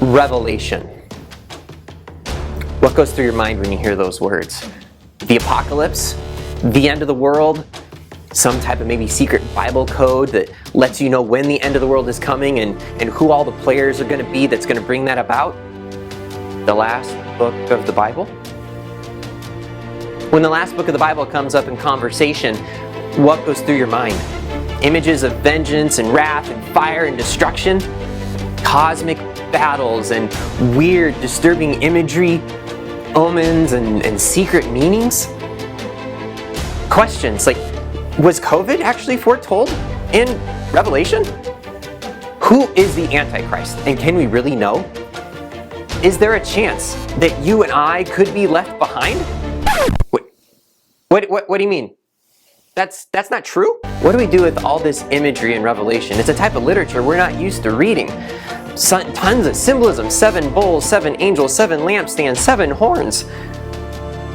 Revelation. What goes through your mind when you hear those words? The apocalypse? The end of the world? Some type of maybe secret Bible code that lets you know when the end of the world is coming and who all the players are going to be that's going to bring that about? The last book of the Bible? When the last book of the Bible comes up in conversation, what goes through your mind? Images of vengeance and wrath and fire and destruction? Cosmic battles and weird, disturbing imagery, omens and secret meanings? Questions like, was COVID actually foretold in Revelation? Who is the Antichrist, and can we really know? Is there a chance that you and I could be left behind? Wait, what do you mean? That's not true? What do we do with all this imagery in Revelation? It's a type of literature we're not used to reading. Tons of symbolism, 7 bowls, 7 angels, 7 lampstands, 7 horns.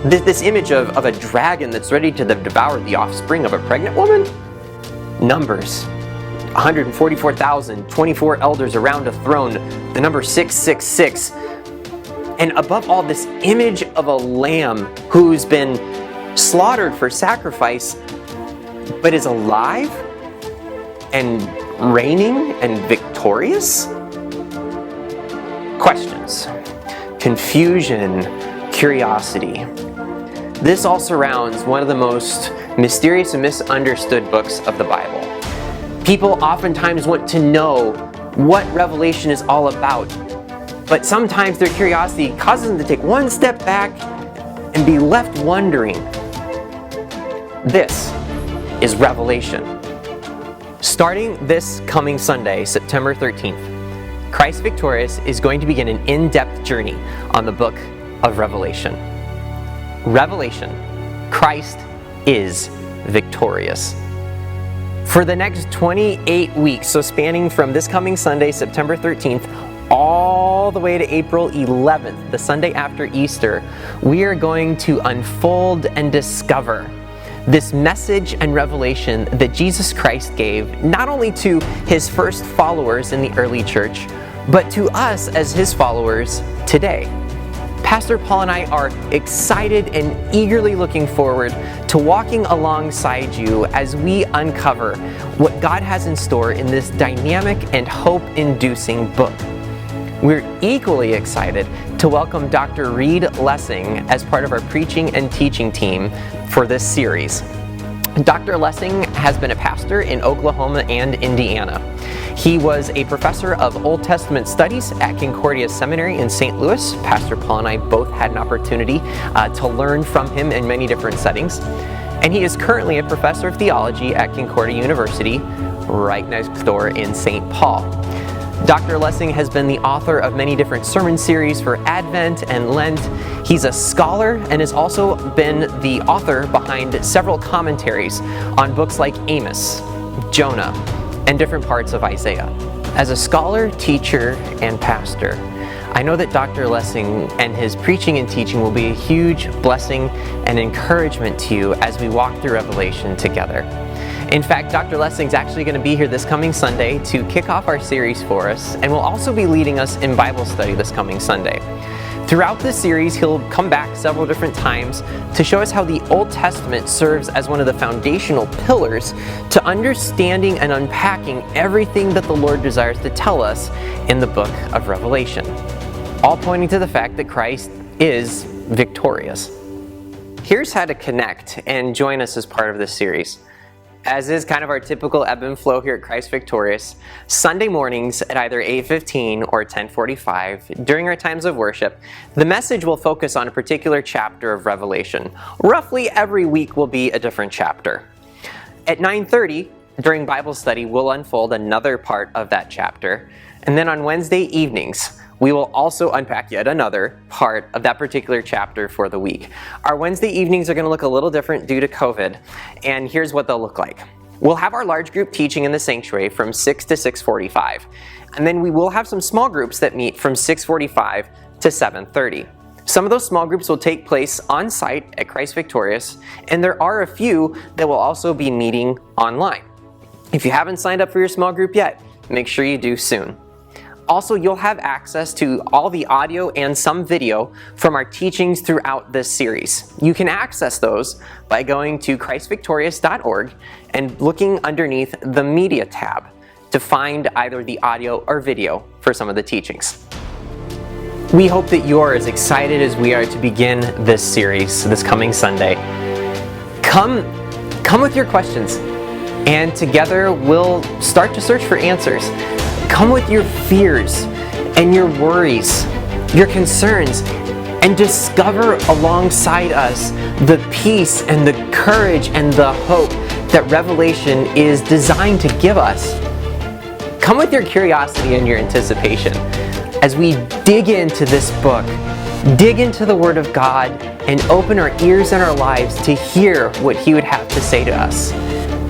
This image of a dragon that's ready to devour the offspring of a pregnant woman? Numbers. 144,000, 24 elders around a throne, the number 666. And above all, this image of a lamb who's been slaughtered for sacrifice, but is alive and reigning and victorious? Questions, confusion, curiosity. This all surrounds one of the most mysterious and misunderstood books of the Bible. People oftentimes want to know what Revelation is all about, but sometimes their curiosity causes them to take one step back and be left wondering. This is Revelation. Starting this coming Sunday, September 13th, Christ Victorious is going to begin an in-depth journey on the book of Revelation. Revelation, Christ is victorious. For the next 28 weeks, so spanning from this coming Sunday, September 13th, all the way to April 11th, the Sunday after Easter, we are going to unfold and discover this message and revelation that Jesus Christ gave not only to his first followers in the early church, but to us as his followers today. Pastor Paul and I are excited and eagerly looking forward to walking alongside you as we uncover what God has in store in this dynamic and hope-inducing book. We're equally excited to welcome Dr. Reed Lessing as part of our preaching and teaching team for this series. Dr. Lessing has been a pastor in Oklahoma and Indiana. He was a professor of Old Testament studies at Concordia Seminary in St. Louis. Pastor Paul and I both had an opportunity to learn from him in many different settings. And he is currently a professor of theology at Concordia University, right next door in St. Paul. Dr. Lessing has been the author of many different sermon series for Advent and Lent. He's a scholar and has also been the author behind several commentaries on books like Amos, Jonah, and different parts of Isaiah. As a scholar, teacher, and pastor, I know that Dr. Lessing and his preaching and teaching will be a huge blessing and encouragement to you as we walk through Revelation together. In fact, Dr. Lessing is actually going to be here this coming Sunday to kick off our series for us, and will also be leading us in Bible study this coming Sunday. Throughout this series, he'll come back several different times to show us how the Old Testament serves as one of the foundational pillars to understanding and unpacking everything that the Lord desires to tell us in the book of Revelation, all pointing to the fact that Christ is victorious. Here's how to connect and join us as part of this series. As is kind of our typical ebb and flow here at Christ Victorious, Sunday mornings at either 8:15 or 10:45, during our times of worship, the message will focus on a particular chapter of Revelation. Roughly every week will be a different chapter. At 9:30, during Bible study, we'll unfold another part of that chapter. And then on Wednesday evenings, we will also unpack yet another part of that particular chapter for the week. Our Wednesday evenings are going to look a little different due to COVID, and here's what they'll look like. We'll have our large group teaching in the sanctuary from 6 to 6:45, and then we will have some small groups that meet from 6:45 to 7:30. Some of those small groups will take place on site at Christ Victorious, and there are a few that will also be meeting online. If you haven't signed up for your small group yet, make sure you do soon. Also, you'll have access to all the audio and some video from our teachings throughout this series. You can access those by going to christvictorious.org and looking underneath the Media tab to find either the audio or video for some of the teachings. We hope that you're as excited as we are to begin this series this coming Sunday. Come with your questions, and together we'll start to search for answers. Come with your fears and your worries, your concerns, and discover alongside us the peace and the courage and the hope that Revelation is designed to give us. Come with your curiosity and your anticipation as we dig into this book, dig into the Word of God, and open our ears and our lives to hear what He would have to say to us.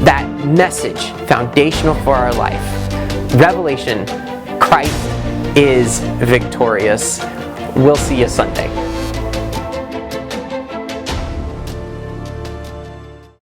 That message, foundational for our life. Revelation, Christ is victorious. We'll see you Sunday.